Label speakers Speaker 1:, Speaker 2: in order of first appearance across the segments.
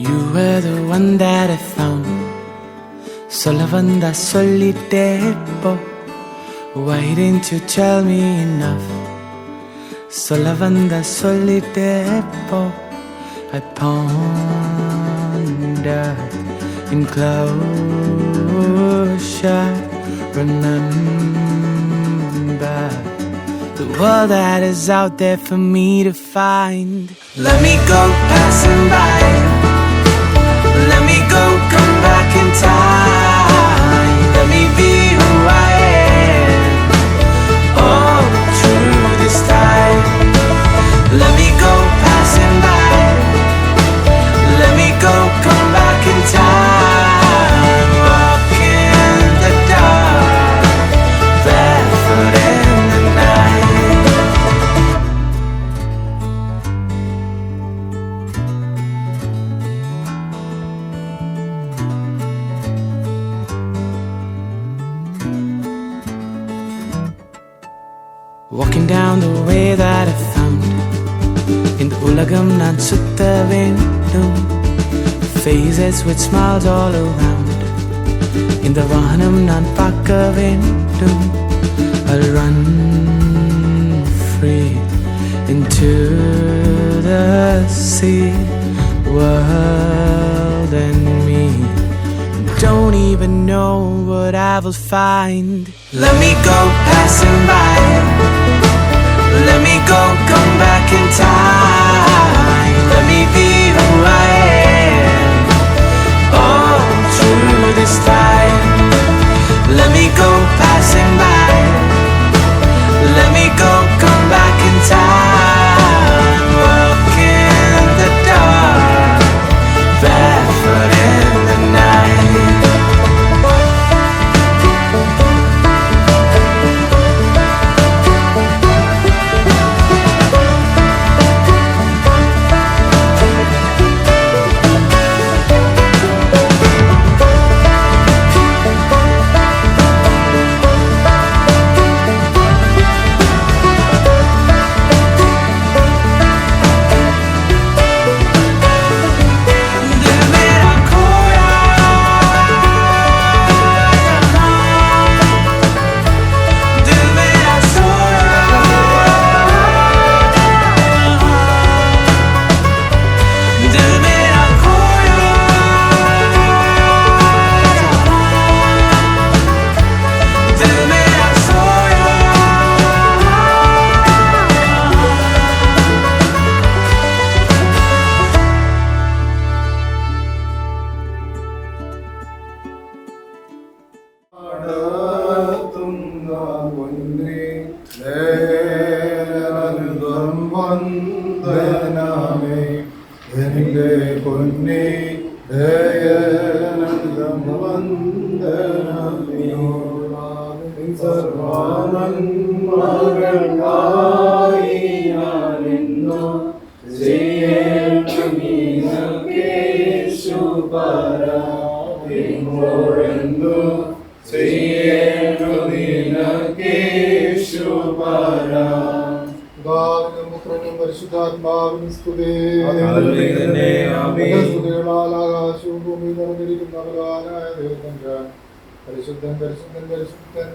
Speaker 1: You were the one that I found. சொல்ல வந்தா சொல்லிட்டே போ. Why didn't you tell me enough? சொல்ல வந்தா சொல்லிட்டே போ. I ponder in closure. Remember the world that is out there for me to find. Let me go passing by. Let me go, come back in time. Let me be who I am. Oh, through this time. Let me go passing by. Let me go, come back in time. Walk in the dark, barefoot in the night. Walking down the way that I found. இந்த உலகம் நான் சுத்த வேண்டும். Faces with smiles all around. இந்த வானம் நான் பார்க்க வேண்டும். I'll run free into the sea. World and me don't even know what I will find. Let me go passing by. Let me go, come back in time. Let me be who I am. Oh, through this time. Let me go passing by. Let me go, come back in time. Walk in the dark, barefoot in the night.
Speaker 2: പരിശുദ്ധൻ പരിശുദ്ധൻ പരിശുദ്ധൻ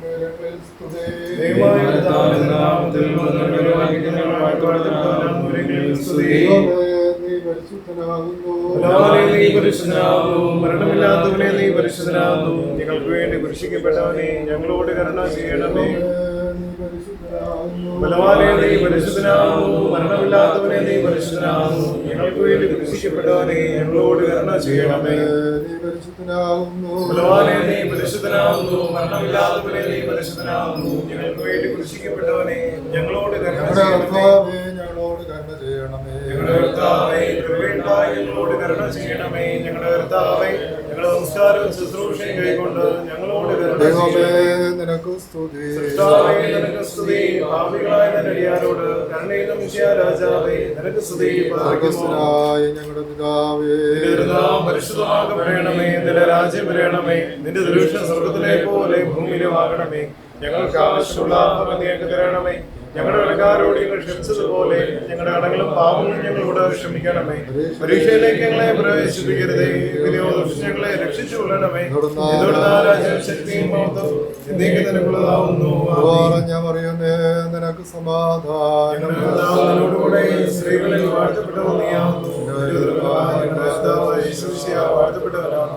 Speaker 3: മരണമില്ലാത്തവനെ നീ പരിശുദ്ധനാകുന്നു. ഞങ്ങൾക്ക് വേണ്ടി കുരിശിക്കപ്പെട്ടവനെ ഞങ്ങളോട് കരുണ ചെയ്യണമേ. ബലവാനെ നീ പരിശുദ്ധനാകുന്നു. മരണമില്ലാത്തവനെ നീ പരിശുദ്ധനാകുന്നു. ഞങ്ങൾക്ക് വേണ്ടി കുരിശിക്കപ്പെട്ടവനെ ഞങ്ങളോട് കരുണ ചെയ്യണമേ. ബലവാനെ നീ പരിശുദ്ധനാകുന്നു. മരണമില്ലാത്തവനെ നീ പരിശുദ്ധനാകുന്നു. ഞങ്ങൾക്ക് വേണ്ടി കുരിശിക്കപ്പെട്ടവനെ ഞങ്ങളോട് കരുണ ചെയ്യണമേ. ഞങ്ങളുടെ കർത്താവേ കൃപയുണ്ടായി ഞങ്ങളോട് കരുണ ചെയ്യണമേ. ഞങ്ങളുടെ കർത്താവേ ഞങ്ങളുടെ നമസ്കാരവും ശുശ്രൂഷയും കൈക്കൊണ്ട് ഞങ്ങളോട് കരുണ ചെയ്യണമേ.
Speaker 2: നിനക്ക് സ്തുതി.
Speaker 3: പാപികളായ നടിയാരോട് കരുണയും രാജാവേ നിനക്ക് സ്തുതി.
Speaker 2: ഞങ്ങളുടെ പിതാവേ
Speaker 3: പരിശുദ്ധമാകപ്പെടണമേ. നിന്റെ രാജ്യം വരണമേ. നിന്റെ ദൃശ്യം സ്വർഗത്തിലെ പോലെ ഭൂമിയിലും ആകണമേ. ഞങ്ങൾക്ക് ആവശ്യമുള്ള ഞങ്ങൾക്ക് തരണമേ. ഞങ്ങളുടെ കടക്കാരോട് ഞങ്ങൾ ക്ഷമിച്ചതുപോലെ ഞങ്ങളുടെ കടങ്ങളും പാപങ്ങളും ഞങ്ങളോട് ക്ഷമിക്കണമേ. പരീക്ഷയിലേക്ക് ഞങ്ങളെ പ്രവേശിപ്പിക്കരുതേ, പിന്നെയോ ദുഷ്ടങ്ങളെ രക്ഷിച്ചു കൊള്ളണമേ. രാജ്യവും ശക്തിയും മഹത്വവും എന്നേക്കും നിനക്കുള്ളതാവുന്നു.
Speaker 2: ഞാൻ പറയുന്നേ, നിനക്ക് സമാധാനം.
Speaker 3: കൂടെ സ്ത്രീകളിൽ വാഴ്ത്തപ്പെട്ടവൻ നീയാവുന്നു. വാഴ്ത്തപ്പെട്ടവനാണ്.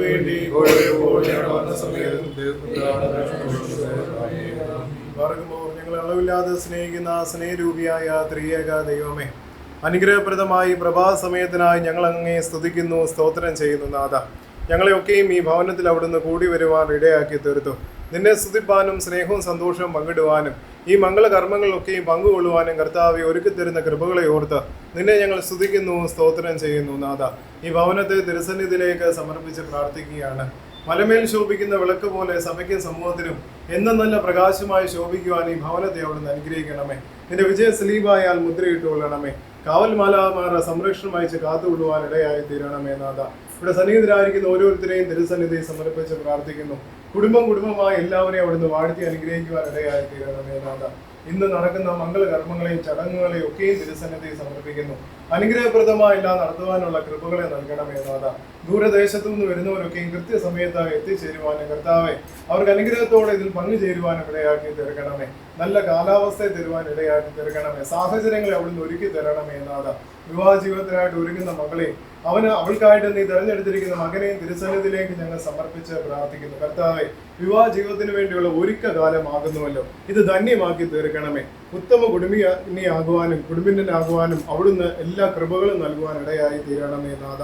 Speaker 3: വേണ്ടി ഞങ്ങൾ അളവില്ലാതെ സ്നേഹിക്കുന്ന സ്നേഹരൂപിയായ ത്രിയേക ദൈവമേ, അനുഗ്രഹപ്രദമായി പ്രഭാതസമയത്തിനായി ഞങ്ങൾ അങ്ങയെ സ്തുതിക്കുന്നു, സ്തോത്രം ചെയ്യുന്നു. നാഥ, ഞങ്ങളെയൊക്കെയും ഈ ഭവനത്തിൽ അവിടുന്ന് കൂടി വരുവാൻ ഇടയാക്കി തീർത്തു. നിന്നെ സ്തുതിപ്പാനും സ്നേഹവും സന്തോഷവും പങ്കിടുവാനും ഈ മംഗളകർമ്മങ്ങളിലൊക്കെയും പങ്കുകൊള്ളുവാനും കർത്താവെ ഒരുക്കി തരുന്ന കൃപകളെ ഓർത്ത് നിന്നെ ഞങ്ങൾ സ്തുതിക്കുന്നു, സ്തോത്രം ചെയ്യുന്നു. നാഥ, ഈ ഭവനത്തെ തിരുസന്നിധിയിലേക്ക് സമർപ്പിച്ച് പ്രാർത്ഥിക്കുകയാണ്. മലമേൽ ശോഭിക്കുന്ന വിളക്ക് പോലെ സഭയ്ക്കും സമൂഹത്തിനും എന്നും നല്ല പ്രകാശമായി ശോഭിക്കുവാൻ ഈ ഭവനത്തെ അവിടുന്ന് അനുഗ്രഹിക്കണമേ. നിന്റെ വിജയ സ്ലീപായാൽ മുദ്രയിട്ട് കൊള്ളണമേ. കാവൽ മാലാമാരുടെ സംരക്ഷണം അയച്ച് കാത്തുകൊള്ളുവാൻ ഇടയായി തീരണമേ. നാഥ, ഇവിടെ സന്നിഹിതരായിരിക്കുന്ന ഓരോരുത്തരെയും തിരുസന്നിധി സമർപ്പിച്ച് പ്രാർത്ഥിക്കുന്നു. കുടുംബമായി എല്ലാവരെയും അവിടുന്ന് വാഴ്ത്തി അനുഗ്രഹിക്കുവാൻ ഇടയായി തീരണമേ. നാഥ, ഇന്ന് നടക്കുന്ന മംഗളകർമ്മങ്ങളെയും ചടങ്ങുകളെയും ഒക്കെയും തിരുസന്നിധി സമർപ്പിക്കുന്നു. അനുഗ്രഹപ്രദമായി എല്ലാം നടത്തുവാനുള്ള കൃപകളെ നൽകണമേ. നാഥ, ദൂരദേശത്തു നിന്ന് വരുന്നവരൊക്കെയും കൃത്യസമയത്തായി എത്തിച്ചേരുവാനും കർത്താവെ അവർക്ക് അനുഗ്രഹത്തോടെ ഇതിൽ പങ്കുചേരുവാനും ഇടയാക്കി തീർക്കണമേ. നല്ല കാലാവസ്ഥയെ തരുവാൻ ഇടയാക്കി തീർക്കണമേ. സാഹചര്യങ്ങളെ അവിടുന്ന് ഒരുക്കി തരണമേ. നാഥ, വിവാഹ ജീവിതത്തിനായിട്ട് ഒരുങ്ങുന്ന മകളെയും അവൾക്കായിട്ട് നീ തെരഞ്ഞെടുത്തിരിക്കുന്ന മകനെയും തിരുസന്നിധിയിലേക്ക് ഞങ്ങൾ സമർപ്പിച്ച് പ്രാർത്ഥിക്കുന്നു. കർത്താവെ, വിവാഹ ജീവിതത്തിന് വേണ്ടിയുള്ള ഒരുക്ക കാലമാകുന്നുവല്ലോ, ഇത് ധന്യമാക്കി തീർക്കണമേ. ഉത്തമ കുടുംബിനിയാകുവാനും കുടുംബിനാകുവാനും അവിടുന്ന് എല്ലാ കൃപകളും നൽകുവാൻ ഇടയായി തീരണമേ. നാഥ,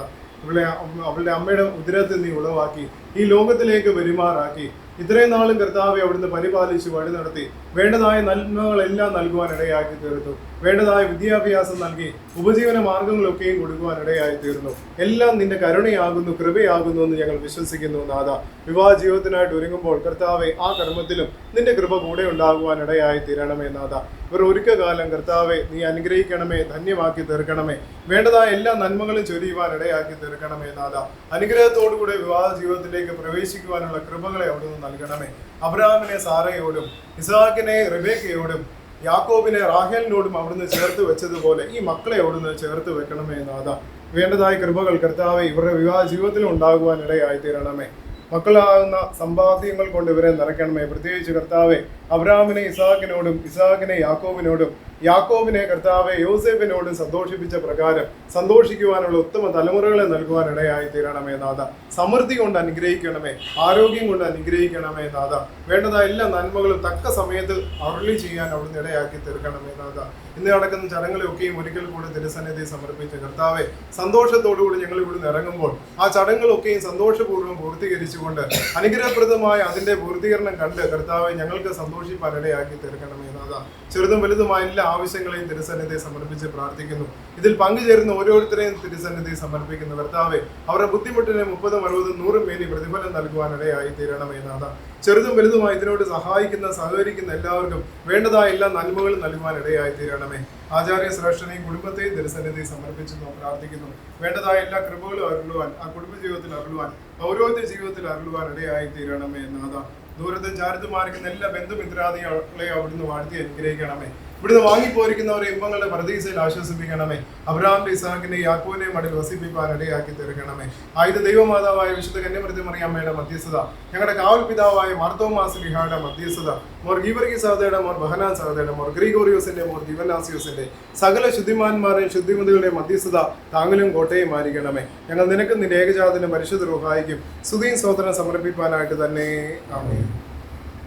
Speaker 3: അവളുടെ അമ്മയുടെ ഉദരത്തിൽ നീ ഉളവാക്കി ഈ ലോകത്തിലേക്ക് വരുമാറാക്കി ഇത്രയും നാളും കർത്താവെ അവിടുന്ന് പരിപാലിച്ച് വഴി നടത്തി വേണ്ടതായ നന്മകളെല്ലാം നൽകുവാൻ ഇടയാക്കി തീർത്തു. വേണ്ടതായ വിദ്യാഭ്യാസം നൽകി ഉപജീവന മാർഗങ്ങളൊക്കെയും കൊടുക്കുവാൻ ഇടയായി തീർന്നു. എല്ലാം നിന്റെ കരുണയാകുന്നു, കൃപയാകുന്നു എന്ന് ഞങ്ങൾ വിശ്വസിക്കുന്നു. നാഥ, വിവാഹ ജീവിതത്തിനായിട്ട് ഒരുങ്ങുമ്പോൾ കർത്താവെ ആ കർമ്മത്തിലും നിന്റെ കൃപ കൂടെ ഉണ്ടാകുവാൻ ഇടയായി തീരണമേ. നാഥ, ഇവർ ഒരുക്ക കാലം കർത്താവെ നീ അനുഗ്രഹിക്കണമേ, ധന്യമാക്കി തീർക്കണമേ. വേണ്ടതായ എല്ലാ നന്മകളും ചൊരിയുവാൻ ഇടയാക്കി തീർക്കണമേ. നാഥ, അനുഗ്രഹത്തോടുകൂടെ വിവാഹ ജീവിതത്തിലേക്ക് പ്രവേശിക്കുവാനുള്ള കൃപകളെ അവിടുന്ന് നൽകണമേ. അബ്രഹാമിനെ സാറയോടും ഇസ്ഹാക്കിനെ റിബേക്കയോടും യാക്കോബിനെ റാഹേലിനോടും അവിടുന്ന് ചേർത്ത് വെച്ചതുപോലെ ഈ മക്കളെ അവിടുന്ന് ചേർത്ത് വെക്കണമേ. നാഥ, വേണ്ടതായ കൃപകൾ കർത്താവെ ഇവരുടെ വിവാഹ ജീവിതത്തിലും ഉണ്ടാകുവാൻ ഇടയായി തീരണമേ. മക്കളാകുന്ന സമ്പാദ്യങ്ങൾ കൊണ്ട് ഇവരെ നിറയ്ക്കണമേ. പ്രത്യേകിച്ച് കർത്താവെ അബ്രഹാമിനെ ഇസ്ഹാക്കിനോടും ഇസ്ഹാക്കിനെ യാക്കോബിനോടും യാക്കോബിനെ കർത്താവെ യോസേഫിനോടും സന്തോഷിപ്പിച്ച പ്രകാരം സന്തോഷിക്കുവാനുള്ള ഉത്തമ തലമുറകളെ നൽകുവാൻ ഇടയായി തീരണമേ. നാഥ, സമൃദ്ധി കൊണ്ട് അനുഗ്രഹിക്കണമേ, ആരോഗ്യം കൊണ്ട് അനുഗ്രഹിക്കണമേ. നാഥ, വേണ്ടതായ എല്ലാ നന്മകളും തക്ക സമയത്ത് അരുളി ചെയ്യാൻ അവിടുന്ന് ഇടയാക്കി തീർക്കണമേ. നാഥ, ഇന്ന് നടക്കുന്ന ചടങ്ങുകളൊക്കെയും ഒരിക്കൽ കൂടി തിരുസന്നിധി സമർപ്പിച്ച കർത്താവെ സന്തോഷത്തോടുകൂടി ഞങ്ങൾ ഇവിടുന്ന് ഇറങ്ങുമ്പോൾ ആ ചടങ്ങുകളൊക്കെയും സന്തോഷപൂർവ്വം പൂർത്തീകരിച്ചുകൊണ്ട് അനുഗ്രഹപ്രദമായ അതിന്റെ പൂർത്തീകരണം കണ്ട് കർത്താവെ ഞങ്ങൾക്ക് സന്തോഷിപ്പാൻ ഇടയാക്കി തീർക്കണമേ. നാഥ, ചെറുതും വലുതുമായ എല്ലാ ആവശ്യങ്ങളെയും തിരുസന്നിധി സമർപ്പിച്ച് പ്രാർത്ഥിക്കുന്നു. ഇതിൽ പങ്കുചേരുന്ന ഓരോരുത്തരെയും തിരുസന്നിധി സമർപ്പിക്കുന്നു. കർത്താവെ അവരുടെ ബുദ്ധിമുട്ടിന് 30, 60, 100 മേനി പ്രതിഫലം നൽകുവാൻ ഇടയായി തീരണമേ. നാഥ, ചെറുതും വലുതുമായി ഇതിനോട് സഹായിക്കുന്ന സഹകരിക്കുന്ന എല്ലാവർക്കും വേണ്ടതായ എല്ലാ നന്മകളും നൽകുവാൻ ഇടയായി തീരണമേ. ആചാര്യ ശ്രേഷ്ഠനെയും കുടുംബത്തെയും തിരുസന്നിധി സമർപ്പിച്ച് പ്രാർത്ഥിക്കുന്നു. വേണ്ടതായ എല്ലാ കൃപകളും അരുളുവാൻ ആ കുടുംബ ജീവിതത്തിൽ അരുളുവാൻ പൗരോഹിത്യ ജീവിതത്തിൽ അരുളുവാൻ ഇടയായി തീരണമേ. നാഥ, ദൂരത്തും ചാരത്തുമായിരിക്കുന്ന എല്ലാ ബന്ധുമിത്രാദികളെ അവിടുന്ന് വാഴ്ത്തി അനുഗ്രഹിക്കണമേ. ഇവിടുന്ന് വാങ്ങിപ്പോയിരിക്കുന്നവരെ ഇമ്പങ്ങളുടെ പ്രതീക്ഷയിൽ ആശ്വസിപ്പിക്കണമേ. അബ്രഹാമിന്റെ ഇസ്ഹാക്കിന്റെ യാക്കോബിനെയും മടിൽ വസിപ്പിക്കാൻ ഇടയാക്കി തീർക്കണമേ. ആയുധ ദൈവമാതാവായ വിശുദ്ധ കന്യമറിയാമ്മയുടെ മധ്യസ്ഥത, ഞങ്ങളുടെ കാവൽ പിതാവായ മാർത്തോമാ ശ്ലീഹായുടെ മധ്യസ്ഥത, മോർ ഗീവർഗീസ് സഹോദരയുടെ, മോർ ബഹനാൻ സഹോദരയുടെ, മോർ ഗ്രിഗോറിയോസിന്റെ, മോർ ദിവനാസിയോസിന്റെ സകല ശുദ്ധിമാന്മാരെയും ശുദ്ധിമതികളുടെ മധ്യസ്ഥത താങ്കളും കോട്ടയും ആയിരിക്കണമേ. ഞങ്ങൾ നിനക്കും നിന്റെ ഏകജാതനും പരിശുദ്ധ റൂഹായിക്കും സ്തുതിയും സ്തോത്രം സമർപ്പിക്കാനായിട്ട് തന്നെ. ആമേൻ.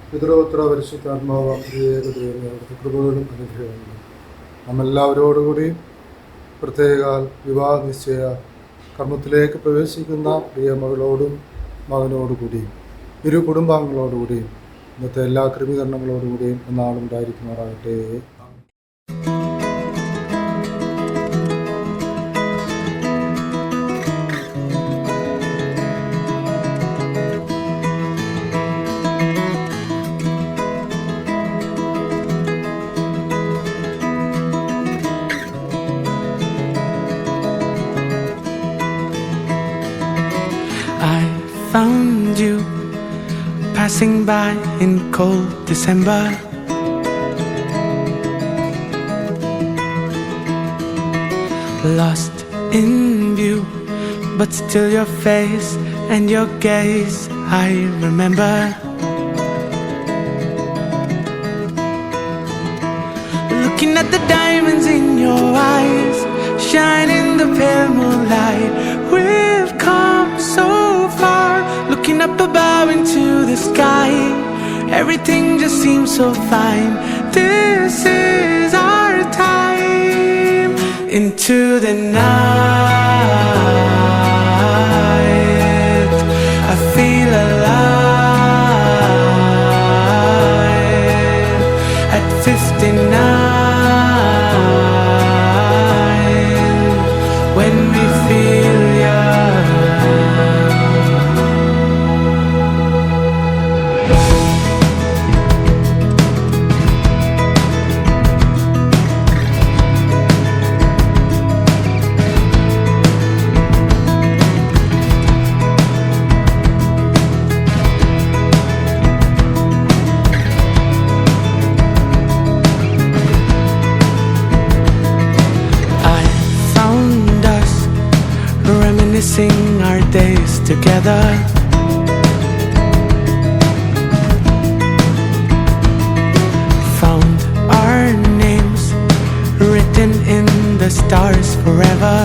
Speaker 2: പിതൃപുത്ര പരിശുദ്ധാത്മാവാം ഏകദൈവമേ, അവിടുത്തെ കൃപകളും അനുഗ്രഹങ്ങളും നമ്മെല്ലാവരോടുകൂടിയും പ്രത്യേക വിവാഹ നിശ്ചയ കർമ്മത്തിലേക്ക് പ്രവേശിക്കുന്ന പ്രിയ മകളോടും മകനോടുകൂടിയും ഇരു കുടുംബാംഗങ്ങളോടുകൂടിയും ഇന്നത്തെ എല്ലാ ക്രമീകരണങ്ങളോടുകൂടിയും എന്നാളും ഉണ്ടായിരിക്കുമാറാകട്ടെ.
Speaker 1: Found you passing by in cold December. Lost in view, but still your face and your gaze I remember. Looking at the diamonds in your eyes, shine in the pale moonlight. We've come so far, looking up above into the sky. Everything just seems so fine. This is our time. Into the night, I feel alive. At 59, when we feel young. Reminiscing our days together. Found our names written in the stars forever.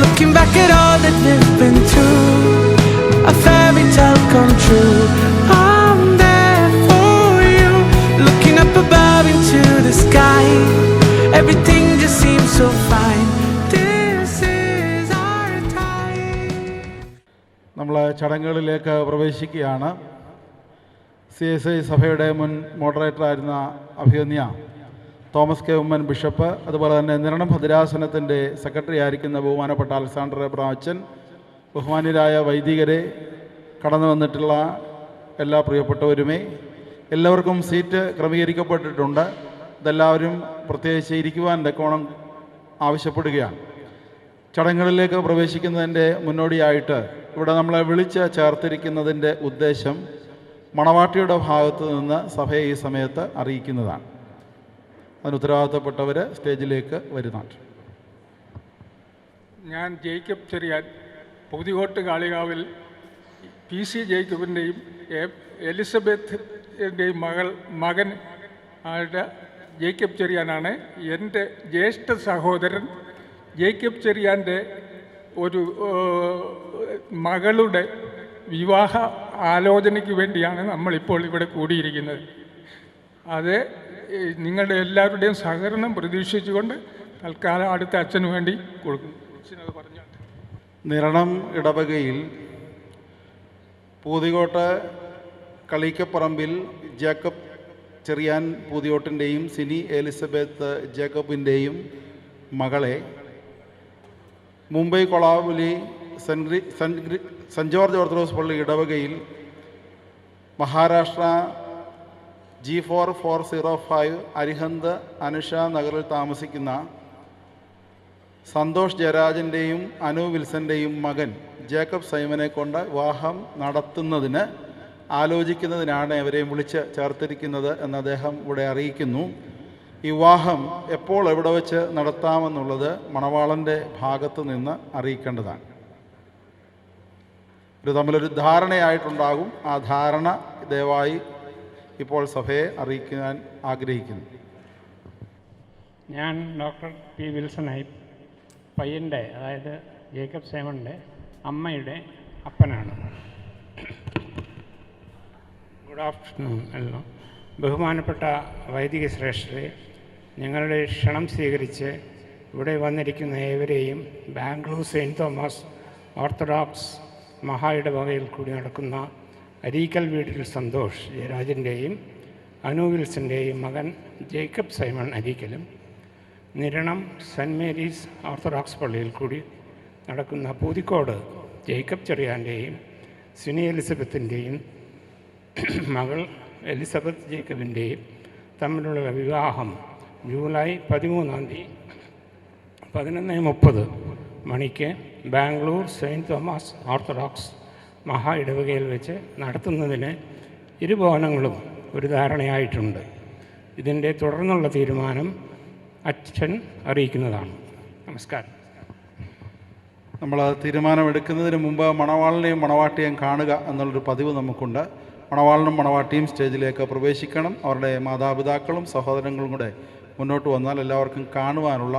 Speaker 1: Looking back at all that we've been through, a fairy tale come true. I'm there for you, looking up above into the sky. Everything just seems so fine. This is our time.
Speaker 4: നമ്മൾ ചടങ്ങുകളിലേക്ക് പ്രവേശിക്കുകയാണ്. CSI സഭയുടെ മുൻ മോഡറേറ്ററായിരുന്ന അഭിവന്യ Thomas K Oommen bishop, അതുപോലെ തന്നെ Niranam ഭദ്രാസനത്തിൻ്റെ secretary ആയിരിക്കുന്ന ബഹുമാനപ്പെട്ട Alexander Abraham, ബഹുമാന്യരായ വൈദികരെ, കടന്നു വന്നിട്ടുള്ള എല്ലാ പ്രിയപ്പെട്ടവരുമേ, എല്ലാവർക്കും സീറ്റ് ക്രമീകരിക്കപ്പെട്ടിട്ടുണ്ട്. ഇതെല്ലാവരും പ്രത്യേകിച്ച് ഇരിക്കുവാൻ തക്കോണം ആവശ്യപ്പെടുകയാണ്. ചടങ്ങുകളിലേക്ക് പ്രവേശിക്കുന്നതിൻ്റെ മുന്നോടിയായിട്ട് ഇവിടെ നമ്മളെ വിളിച്ച് ചേർത്തിരിക്കുന്നതിൻ്റെ ഉദ്ദേശം മണവാട്ടിയുടെ ഭാഗത്തു നിന്ന് സഭയെ ഈ സമയത്ത് അറിയിക്കുന്നതാണ്. അതിന് ഉത്തരവാദിത്തപ്പെട്ടവർ സ്റ്റേജിലേക്ക് വരുന്നുണ്ട്.
Speaker 5: ഞാൻ ജേക്കബ് ചെറിയാൻ, പുതികോട്ട് കാളികാവിൽ PC ജേക്കബിൻ്റെയും എലിസബത്തിൻ്റെയും മകൻ ആയിട്ട് ജേക്കബ് ചെറിയാനാണ്. എൻ്റെ ജ്യേഷ്ഠ സഹോദരൻ ജേക്കബ് ചെറിയാൻ്റെ ഒരു മകളുടെ വിവാഹ ആലോചനയ്ക്ക് വേണ്ടിയാണ് നമ്മളിപ്പോൾ ഇവിടെ കൂടിയിരിക്കുന്നത്. അത് നിങ്ങളുടെ എല്ലാവരുടെയും സഹകരണം പ്രതീക്ഷിച്ചുകൊണ്ട് തൽക്കാലം അടുത്ത അച്ഛന് വേണ്ടി കൊടുക്കുന്നു. അച്ഛനത് പറഞ്ഞു.
Speaker 4: നിരണം ഇടവകയിൽ പൂതികോട്ട് കളീക്കപ്പറമ്പിൽ ജേക്കബ് ചെറിയാൻ പൂതിയോട്ടിൻ്റെയും സിനി എലിസബത്ത് ജേക്കബിൻ്റെയും മകളെ മുംബൈ കൊളാവുലി സെൻറ്റ് ജോർജ് ഓർത്തഡോക്സ് പള്ളി ഇടവകയിൽ മഹാരാഷ്ട്ര G4405 അരിഹന്ത് അനുഷ നഗറിൽ താമസിക്കുന്ന സന്തോഷ് ജയരാജൻ്റെയും അനു വിൽസൻ്റെയും മകൻ ജേക്കബ് സൈമനെ കൊണ്ട് വിവാഹം നടത്തുന്നതിന് ആലോചിക്കുന്നതിനാണ് അവരെ വിളിച്ച് ചേർത്തിരിക്കുന്നത് എന്ന് അദ്ദേഹം ഇവിടെ അറിയിക്കുന്നു. ഈ വിവാഹം എപ്പോൾ എവിടെ വെച്ച് നടത്താമെന്നുള്ളത് മണവാളൻ്റെ ഭാഗത്ത് നിന്ന് അറിയിക്കേണ്ടതാണ്. ഇത് തമ്മിലൊരു ധാരണയായിട്ടുണ്ടാകും. ആ ധാരണ ദയവായി ഇപ്പോൾ സഭയെ അറിയിക്കാൻ ആഗ്രഹിക്കുന്നു.
Speaker 6: ഞാൻ ഡോക്ടർ P. വിൽസനായി പയ്യൻ്റെ, അതായത് ജേക്കബ് സൈമണിൻ്റെ അമ്മയുടെ അപ്പനാണ്. ഗുഡ് ആഫ്റ്റർനൂൺ എല്ലാം. ബഹുമാനപ്പെട്ട വൈദിക ശ്രേഷ്ഠരെ, ഞങ്ങളുടെ ക്ഷണം സ്വീകരിച്ച് ഇവിടെ വന്നിരിക്കുന്ന ഏവരെയും ബാംഗ്ലൂർ സെയിൻറ്റ് തോമസ് ഓർത്തഡോക്സ് മഹായിടവകയിൽ കൂടി നടക്കുന്ന അരീക്കൽ വീട്ടിൽ സന്തോഷ് ജയരാജൻ്റെയും അനു വിൽസൻ്റെയും മകൻ ജേക്കബ് സൈമൺ അരീക്കലും, നിരണം സെൻറ്റ് മേരീസ് ഓർത്തഡോക്സ് പള്ളിയിൽ കൂടി നടക്കുന്ന പൂതിക്കോട് ജേക്കബ് ചെറിയാൻ്റെയും സിനി എലിസബത്തിൻ്റെയും മകൾ എലിസബത്ത് ജേക്കബിൻ്റെയും തമ്മിലുള്ള വിവാഹം ജൂലൈ 13 11:30 മണിക്ക് ബാംഗ്ലൂർ സെയിൻറ്റ് തോമസ് ഓർത്തഡോക്സ് മഹാ ഇടവകയിൽ വെച്ച് നടത്തുന്നതിന് ഇരുഭവനങ്ങളും ഒരു ധാരണയായിട്ടുണ്ട്. ഇതിൻ്റെ തുടർന്നുള്ള തീരുമാനം അച്ഛൻ അറിയിക്കുന്നതാണ്. നമസ്കാരം.
Speaker 4: നമ്മൾ തീരുമാനമെടുക്കുന്നതിന് മുമ്പ് മണവാളിനെയും മണവാട്ടിയെയും കാണുക എന്നുള്ളൊരു പതിവ് നമുക്കുണ്ട്. മണവാളനും മണവാട്ടിയും സ്റ്റേജിലേക്ക് പ്രവേശിക്കണം. അവരുടെ മാതാപിതാക്കളും സഹോദരങ്ങളും കൂടെ മുന്നോട്ട് വന്നാൽ എല്ലാവർക്കും കാണുവാനുള്ള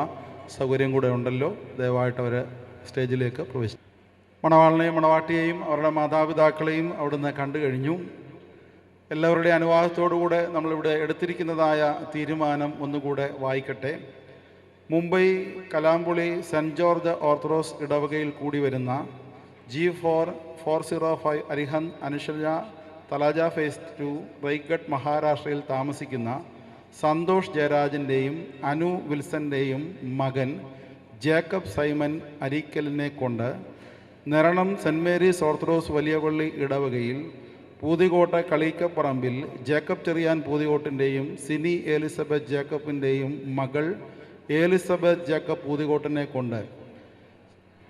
Speaker 4: സൗകര്യം കൂടെ ഉണ്ടല്ലോ. ദയവായിട്ട് അവർ സ്റ്റേജിലേക്ക് പ്രവേശിക്കും. മണവാളിനെയും മണവാട്ടിയെയും അവരുടെ മാതാപിതാക്കളെയും അവിടുന്ന് കണ്ടു കഴിഞ്ഞു. എല്ലാവരുടെയും അനുവാദത്തോടുകൂടെ നമ്മളിവിടെ എടുത്തിരിക്കുന്നതായ തീരുമാനം ഒന്നുകൂടെ വായിക്കട്ടെ. മുംബൈ കലാംപുളി സെൻറ്റ് ജോർജ് ഓർത്തഡോക്സ് ഇടവകയിൽ കൂടി വരുന്ന G4-405 അരിഹന്ത് അനുഷജ തലാജ ഫേസ് 2 റൈഗഡ് മഹാരാഷ്ട്രയിൽ താമസിക്കുന്ന സന്തോഷ് ജയരാജിൻ്റെയും അനു വിൽസൻ്റെയും മകൻ ജേക്കബ് സൈമൻ അരീക്കലിനെ കൊണ്ട് നിരണം സെൻറ്റ് മേരീസ് ഓർത്തഡോക്സ് വലിയ പള്ളി ഇടവകയിൽ പൂതികോട്ട കളീക്കപ്പറമ്പിൽ ജേക്കബ് ചെറിയാൻ പൂതികോട്ടിൻ്റെയും സിനി എലിസബത്ത് ജേക്കബിൻ്റെയും മകൾ എലിസബത്ത് ജേക്കബ് പൂതികോട്ടിനെ കൊണ്ട്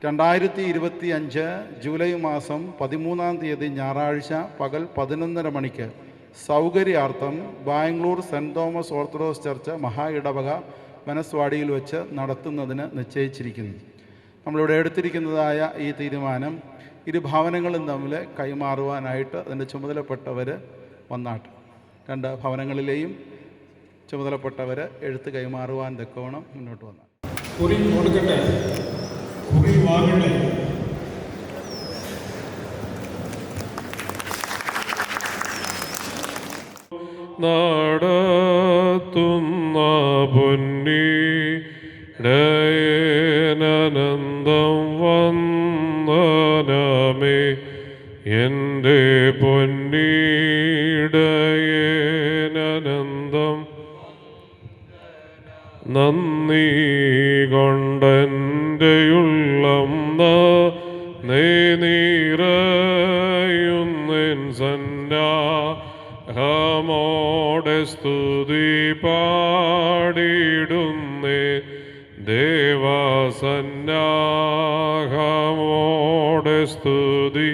Speaker 4: 2025 ജൂലൈ മാസം 13 ഞായറാഴ്ച പകൽ 11:30 മണിക്ക് സൗകര്യാർത്ഥം Bangalore Saint Thomas orthodox church മഹാ ഇടവക വനസ്വാടിയിൽ വെച്ച് നടത്തുന്നതിന് നിശ്ചയിച്ചിരിക്കുന്നു. നമ്മളിവിടെ എടുത്തിരിക്കുന്നതായ ഈ തീരുമാനം ഇരു ഭവനങ്ങളും തമ്മിൽ കൈമാറുവാനായിട്ട് അതിൻ്റെ ചുമതലപ്പെട്ടവർ വന്നാട്ട്. 2 ഭവനങ്ങളിലെയും ചുമതലപ്പെട്ടവർ എഴുത്ത് കൈമാറുവാൻ തക്കവണ്ണം മുന്നോട്ട് വന്നാൽ.
Speaker 5: കുറി കൊടുക്കട്ടെ, കുറി വാങ്ങട്ടെ.
Speaker 7: നടത്തുന്ന പൊന്നി ഡയനന്ദം വന്ദനമേ എൻ്റെ പൊന്നിടയനന്ദം നന്ദി കൊണ്ടെൻ്റെയുള്ളം നീറയുന്നെൻ സന്നാഹമോടെ സ്തുതി പാടിടുന്നേ ദേവസന്നാഹമോടെ സ്തുതി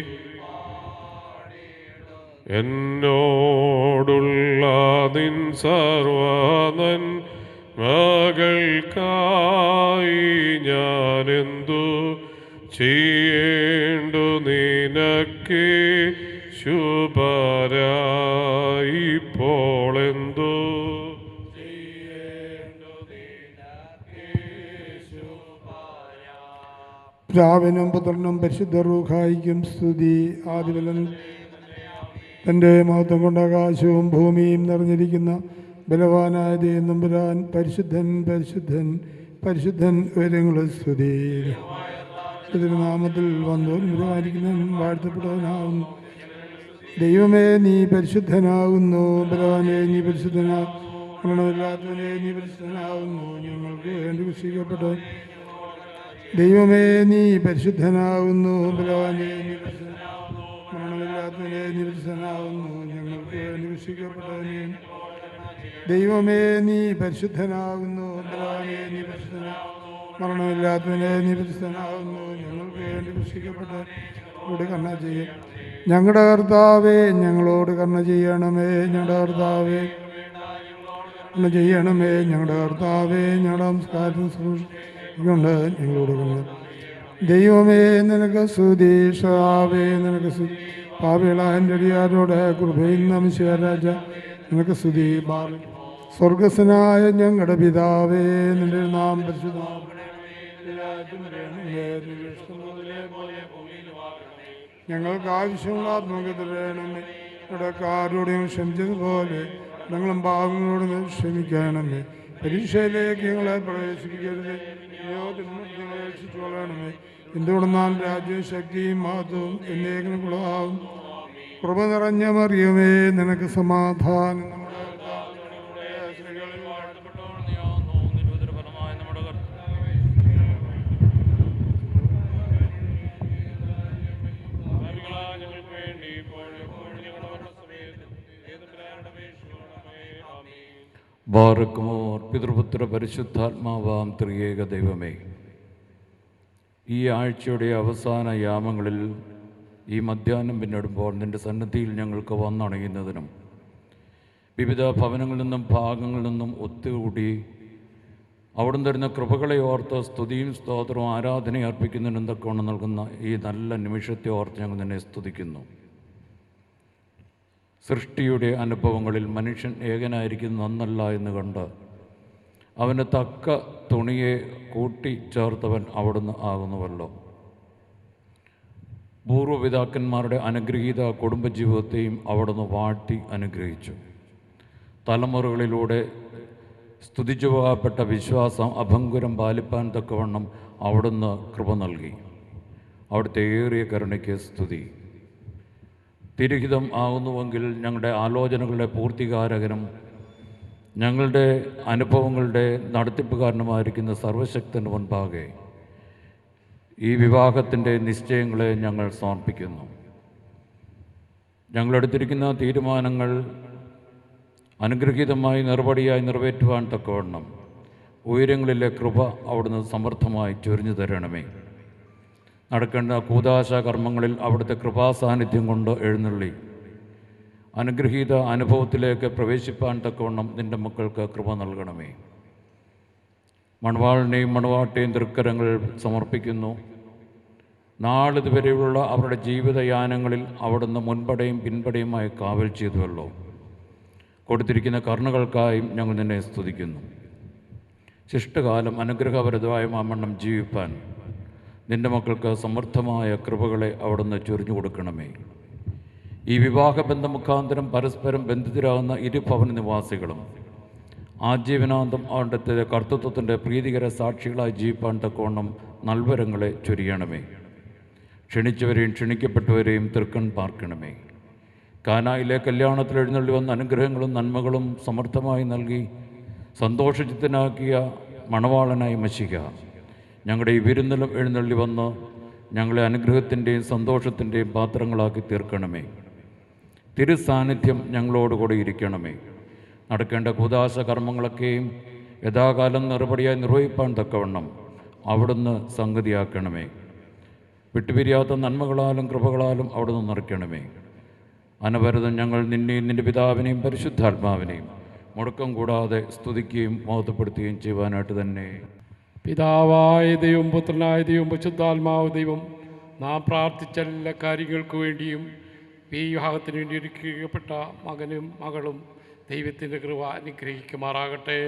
Speaker 7: എന്നോടുള്ള നിൻ സർവനൻ മകൾക്കായി ഞാനെന്തു ചെയ്യേണ്ടു നിനക്ക് ശുഭരായിപ്പോളെന്തു
Speaker 2: പിതാവിനും പുത്രനും പരിശുദ്ധ റൂഹായിക്കും സ്തുതി. ആദിവലൻ തൻ്റെ മഹത്വം കൊണ്ട് ആകാശവും ഭൂമിയും നിറഞ്ഞിരിക്കുന്ന ബലവാനായ ദൈവം പരിശുദ്ധൻ പരിശുദ്ധൻ പരിശുദ്ധൻ ഉയരങ്ങളിൽ സ്തുതി. തിരുനാമത്തിൽ വന്നവൻ ബലവാനിക്കുന്നവൻ വാഴ്ത്തപ്പെട്ടവനാകുന്നു. ദൈവമേ നീ പരിശുദ്ധനാകുന്നു. ബലവാനെ നീ പരിശുദ്ധനാകുന്നവനെ നീ പരിശുദ്ധനാകുന്നു. ഞങ്ങൾക്ക് വേണ്ടി വിശ്വസിക്കപ്പെട്ടവൻ ദൈവമേ നീ പരിശുദ്ധനാകുന്നു. ബലവാനെ നീ മരണമില്ലാത്തവനെ നീ പരിശുദ്ധനാകുന്നു. ഞങ്ങൾക്ക് വേണ്ടി വിശ്വസിക്കപ്പെട്ടവനെ ദൈവമേ നീ പരിശുദ്ധനാകുന്നു. ബലവാനെ നീ പരിശുദ്ധനാകുന്നു. മരണമില്ലാത്തവനെ നീ പരിശുദ്ധനാകുന്നു. ഞങ്ങൾക്ക് വേണ്ടി വിശ്വസിക്കപ്പെട്ടവരോട് കരുണ ചെയ്യും. ഞങ്ങളുടെ കർത്താവേ ഞങ്ങളോട് കരുണ ചെയ്യണമേ. ഞങ്ങളുടെ കർത്താവേ കരുണ ചെയ്യണമേ. ഞങ്ങളുടെ കർത്താവേ ഞങ്ങളുടെ നമസ്കാരം കൊണ്ട് ഞങ്ങളോട് കരുണ. ദൈവമേ നിനക്ക് സ്തുതി. ഷാവേ നിനക്ക് സ്തുതി. പാപികളായ എൻ്റെ അടിയാരോട് കൃപയിൽ നമിച്ച രാജ നിനക്ക് സ്തുതി. സ്വർഗസ്വനായ ഞങ്ങളുടെ പിതാവേ നിന്റെ നാം പരിശുദ്ധ ഞങ്ങൾക്ക് ആവശ്യമുള്ള ആത്മകഥരണമേ. കടക്കാരോടും ക്ഷമിച്ചതുപോലെ ഞങ്ങളും പാവങ്ങളോടും ക്ഷമിക്കണമേ. പരീക്ഷയിലേക്ക് ഞങ്ങളെ പ്രവേശിപ്പിക്കരുത്. ഞങ്ങളെ രക്ഷിച്ചുകൊള്ളണമേ. എന്തുകൊണ്ടെന്നാൽ രാജ്യവും ശക്തിയും മഹത്വവും എന്നേക്കുള്ളതാവും. കൃപ നിറഞ്ഞ മറിയമേ നിനക്ക് സമാധാനം.
Speaker 8: ബാറക്കുമോർ പിതൃപുത്ര പരിശുദ്ധാത്മാവാം ത്രിയേക ദൈവമേ, ഈ ആഴ്ചയുടെ അവസാന യാമങ്ങളിൽ ഈ മധ്യാഹ്നം പിന്നിടുമ്പോൾ നിൻ്റെ സന്നിധിയിൽ ഞങ്ങൾക്ക് വന്നണയുന്നതിനും വിവിധ ഭവനങ്ങളിൽ നിന്നും ഭാഗങ്ങളിൽ നിന്നും ഒത്തുകൂടി അവിടുന്ന് തരുന്ന കൃപകളെ ഓർത്ത് സ്തുതിയും സ്തോത്രവും ആരാധനയും അർപ്പിക്കുന്നതിനും എന്തൊക്കെ നൽകുന്ന ഈ നല്ല നിമിഷത്തെ ഓർത്ത് ഞങ്ങൾ നിന്നെ സ്തുതിക്കുന്നു. സൃഷ്ടിയുടെ അനുഭവങ്ങളിൽ മനുഷ്യൻ ഏകനായിരിക്കുന്നത് നന്നല്ല എന്ന് കണ്ട് അവന് തക്ക തുണിയെ കൂട്ടിച്ചേർത്തവൻ അവിടുന്ന് ആകുന്നുവല്ലോ. പൂർവ്വപിതാക്കന്മാരുടെ അനുഗ്രഹീത കുടുംബജീവിതത്തെയും അവിടുന്ന് വാഴ്ത്തി അനുഗ്രഹിച്ചു. തലമുറകളിലൂടെ സ്തുതിച്ചു പോകപ്പെട്ട വിശ്വാസം അഭംഗുരം പാലിപ്പാൻ തക്കവണ്ണം അവിടുന്ന് കൃപ നൽകി. അവിടുത്തെ ഏറിയ കരുണയ്ക്ക് സ്തുതി. തിരുഹിതം ആകുന്നുവെങ്കിൽ ഞങ്ങളുടെ ആലോചനകളുടെ പൂർത്തികാരകനും ഞങ്ങളുടെ അനുഭവങ്ങളുടെ നടത്തിപ്പുകാരനുമായിരിക്കുന്ന സർവശക്തന് മുൻപാകെ ഈ വിവാഹത്തിൻ്റെ നിശ്ചയങ്ങളെ ഞങ്ങൾ സമർപ്പിക്കുന്നു. ഞങ്ങളെടുത്തിരിക്കുന്ന തീരുമാനങ്ങൾ അനുഗ്രഹീതമായി നിർവടിയായി നിറവേറ്റുവാൻ തക്കവണ്ണം ഉയരങ്ങളിലെ കൃപ അവിടുന്ന് സമർത്ഥമായി ചൊരിഞ്ഞു തരണമേ. നടക്കേണ്ട കൂദാശ കർമ്മങ്ങളിൽ അവിടുത്തെ കൃപാസാന്നിധ്യം കൊണ്ട് എഴുന്നള്ളി അനുഗ്രഹീത അനുഭവത്തിലേക്ക് പ്രവേശിപ്പാൻ തക്കവണ്ണം നിൻ്റെ മക്കൾക്ക് കൃപ നൽകണമേ. മണവാളിനെയും മണവാട്ടിയെയും തൃക്കരങ്ങൾ സമർപ്പിക്കുന്നു. നാളിതുവരെയുള്ള അവരുടെ ജീവിതയാനങ്ങളിൽ അവിടുന്ന് മുൻപടയും പിൻപടയുമായി കാവൽ ചെയ്തുവല്ലോ. കൊടുത്തിരിക്കുന്ന കരുണകൾക്കായും ഞങ്ങൾ നിന്നെ സ്തുതിക്കുന്നു. ശിഷ്ടകാലം അനുഗ്രഹപരതമായ മാമണ്ണം ജീവിപ്പാൻ നിൻ്റെ മക്കൾക്ക് സമർത്ഥമായ കൃപകളെ അവിടുന്ന് ചൊരിഞ്ഞു കൊടുക്കണമേ. ഈ വിവാഹബന്ധ മുഖാന്തരം പരസ്പരം ബന്ധിതരാകുന്ന ഇരുഭവന നിവാസികളും ആജീവനാന്തം അവിടുത്തെ കർത്തൃത്വത്തിൻ്റെ പ്രീതികര സാക്ഷികളായി ജീവിപ്പാൻ തക്കവണ്ണം നൽവരങ്ങളെ ചൊരിയണമേ. ക്ഷണിച്ചവരെയും ക്ഷണിക്കപ്പെട്ടവരെയും തൃക്കൺ പാർക്കണമേ. കാനായിലെ കല്യാണത്തിൽ എഴുന്നള്ളി വന്ന അനുഗ്രഹങ്ങളും നന്മകളും സമർത്ഥമായി നൽകി സന്തോഷചിത്തനാക്കിയ മണവാളനായി മശിക ഞങ്ങളുടെ ഈ വിരുന്നിലും എഴുന്നള്ളി വന്ന് ഞങ്ങളെ അനുഗ്രഹത്തിൻ്റെയും സന്തോഷത്തിൻ്റെയും പാത്രങ്ങളാക്കി തീർക്കണമേ. തിരുസാന്നിധ്യം ഞങ്ങളോടുകൂടി ഇരിക്കണമേ. നടക്കേണ്ട കൂദാശ കർമ്മങ്ങളൊക്കെയും യഥാകാലം നിറപടിയായി നിർവഹിപ്പാൻ തക്കവണ്ണം അവിടുന്ന് സംഗതിയാക്കണമേ. വിട്ടുപിരിയാത്ത നന്മകളാലും കൃപകളാലും അവിടുന്ന് നിറയ്ക്കണമേ. അനവരതം ഞങ്ങൾ നിന്നെയും നിൻ്റെ പിതാവിനെയും പരിശുദ്ധാത്മാവിനെയും മുടക്കം കൂടാതെ സ്തുതിക്കുകയും മഹത്വപ്പെടുത്തുകയും ചെയ്യുവാനായിട്ട് തന്നെ.
Speaker 9: പിതാവായ ദൈവം, പുത്രനായ ദൈവം, പരിശുദ്ധാത്മാവ് ദൈവം, നാം പ്രാർത്ഥിച്ച എല്ലാ കാര്യങ്ങൾക്ക് വേണ്ടിയും ഈ വിവാഹത്തിന് വേണ്ടി ഒരുക്കപ്പെട്ട മകനും മകളും ദൈവത്തിൻ്റെ കൃപ അനുഗ്രഹിക്കുമാറാകട്ടെ.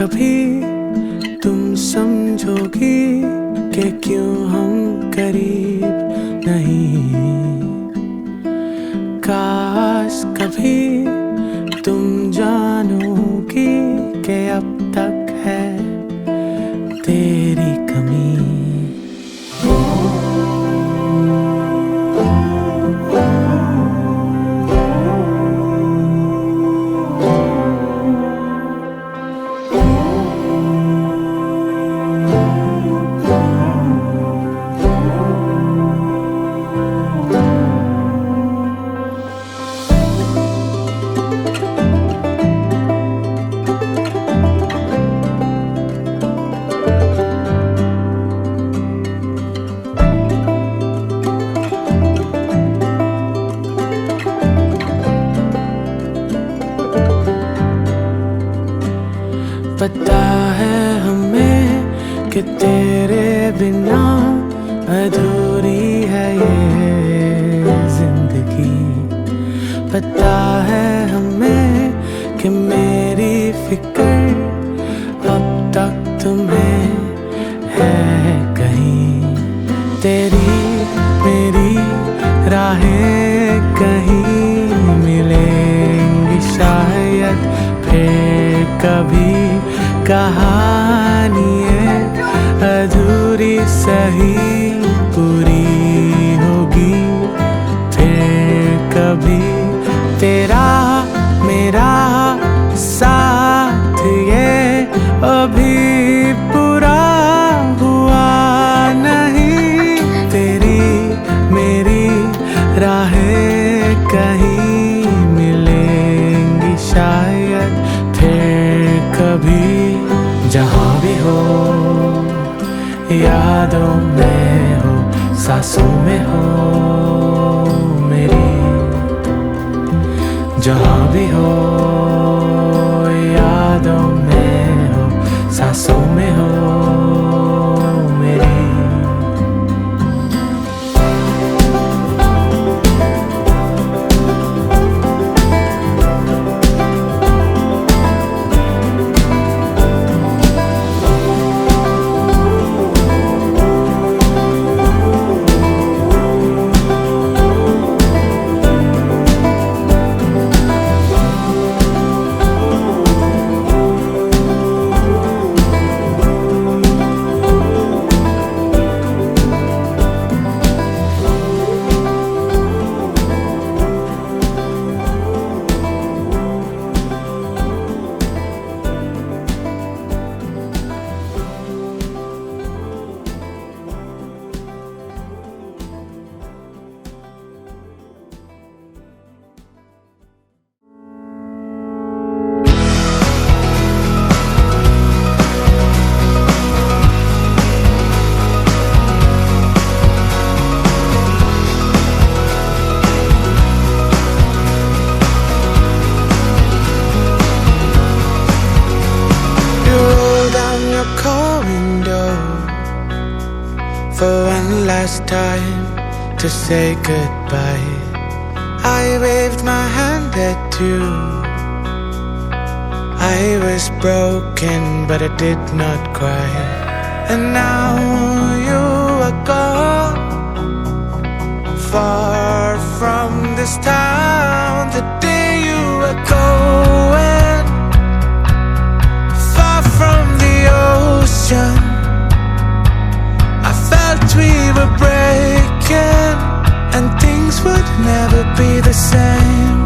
Speaker 1: कभी तुम समझोगी कि क्यों हम करीब नहीं। काश कभी तुम जानोगी कि अब तक है तेरी कमी। पता है हमें कि तेरे बिना अधूरी है ये जिंदगी। पता है हमें कि मेरी फिक्र अब तक तुम्हें है कहीं। तेरी मेरी राहें कहीं मिलेंगी शायद फिर कभी। कहानी है अधूरी सही पूरी होगी फिर कभी। तेरा मेरा साथ ये अभी पूरा हुआ नहीं। तेरी मेरी राहें कहीं मिलेंगी शायद फिर कभी। जहाँ भी हो यादों में हो सांसों में हो मेरी। जहाँ भी हो यादों में हो सांसों में हो मेरी। For one last time to say goodbye, I waved my hand at you. I was broken but I did not cry. And now you are gone, far from this town. The day you were going, far from the ocean. We were breaking and things would never be the same.